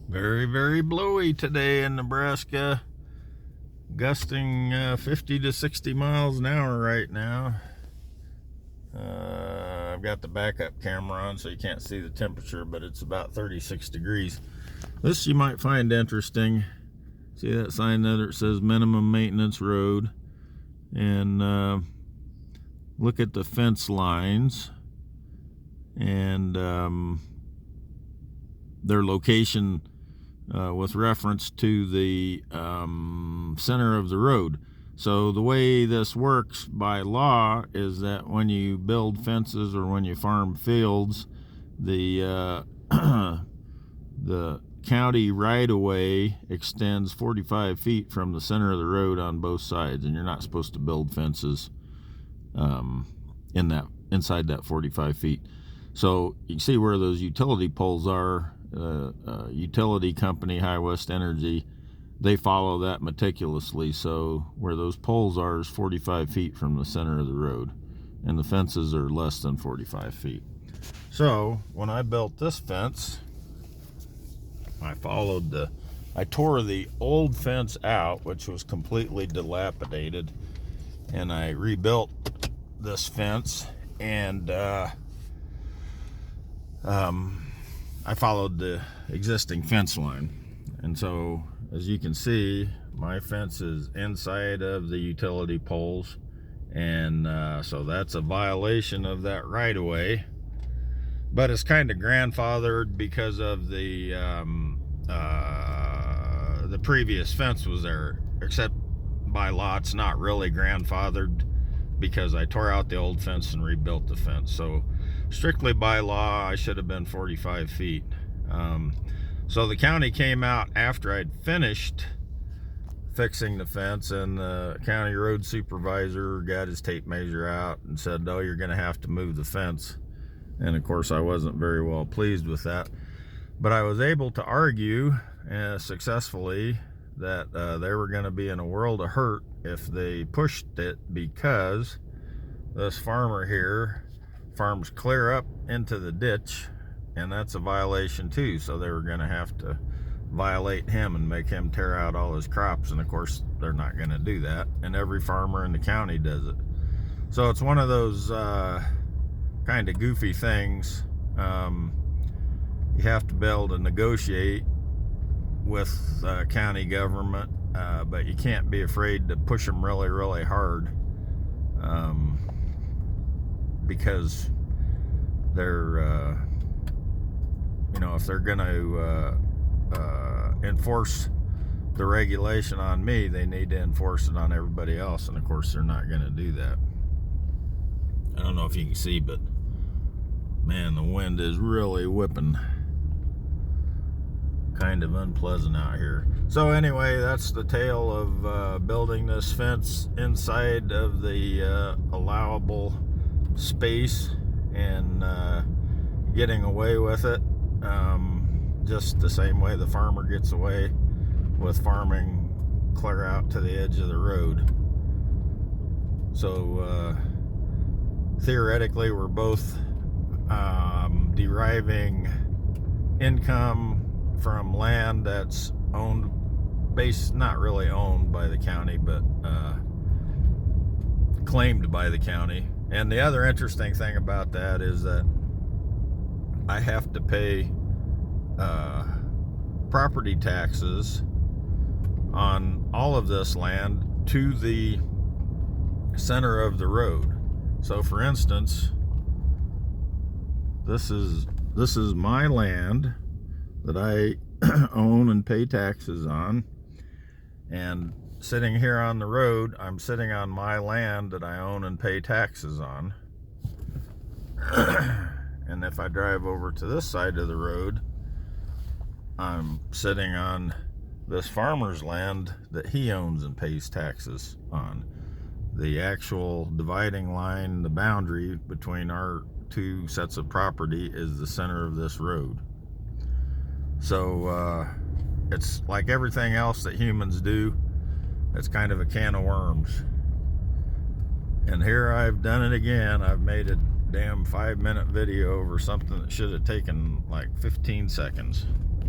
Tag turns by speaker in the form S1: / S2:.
S1: Very, very blowy today in Nebraska. Gusting 50 to 60 miles an hour right now. I've got the backup camera on so you can't see the temperature, but it's about 36 degrees. This you might find interesting. See that sign there? It says minimum maintenance road. And look at the fence lines and their location with reference to the center of the road. So the way this works by law is that when you build fences or when you farm fields, the the county right-of-way extends 45 feet from the center of the road on both sides, and you're not supposed to build fences inside that 45 feet. So you can see where those utility poles are. Utility company, High West Energy, they follow that meticulously. So where those poles are is 45 feet from the center of the road, and the fences are less than 45 feet. So when I built this fence, I tore the old fence out, which was completely dilapidated, and I rebuilt this fence, and I followed the existing fence line. And so, as you can see, my fence is inside of the utility poles, and so that's a violation of that right-of-way. But it's kind of grandfathered because of the previous fence was there, except by law it's not really grandfathered because I tore out the old fence and rebuilt the fence. So strictly by law, I should have been 45 feet. So the county came out after I'd finished fixing the fence, and the county road supervisor got his tape measure out and said, "Oh, you're going to have to move the fence." And of course, I wasn't very well pleased with that. But I was able to argue successfully that they were going to be in a world of hurt if they pushed it, because this farmer here farms clear up into the ditch, and that's a violation too. So they were going to have to violate him and make him tear out all his crops, and of course they're not going to do that, and every farmer in the county does it. So it's one of those kind of goofy things. You have to be able to negotiate with county government, but you can't be afraid to push them really, really hard, because they're, if they're going to enforce the regulation on me, they need to enforce it on everybody else, and of course they're not going to do that. I don't know if you can see, but man, the wind is really whipping. Kind of unpleasant out here. So anyway, that's the tale of building this fence inside of the allowable space and getting away with it, just the same way the farmer gets away with farming clear out to the edge of the road. So theoretically, we're both deriving income from land that's owned, not really owned by the county, but claimed by the county. And the other interesting thing about that is that I have to pay property taxes on all of this land to the center of the road. So for instance, this is my land that I own and pay taxes on, and sitting here on the road, I'm sitting on my land that I own and pay taxes on. And if I drive over to this side of the road, I'm sitting on this farmer's land that he owns and pays taxes on. The actual dividing line, the boundary between our two sets of property, is the center of this road. So it's like everything else that humans do. It's kind of a can of worms. And here I've done it again. I've made a damn 5-minute video over something that should have taken like 15 seconds.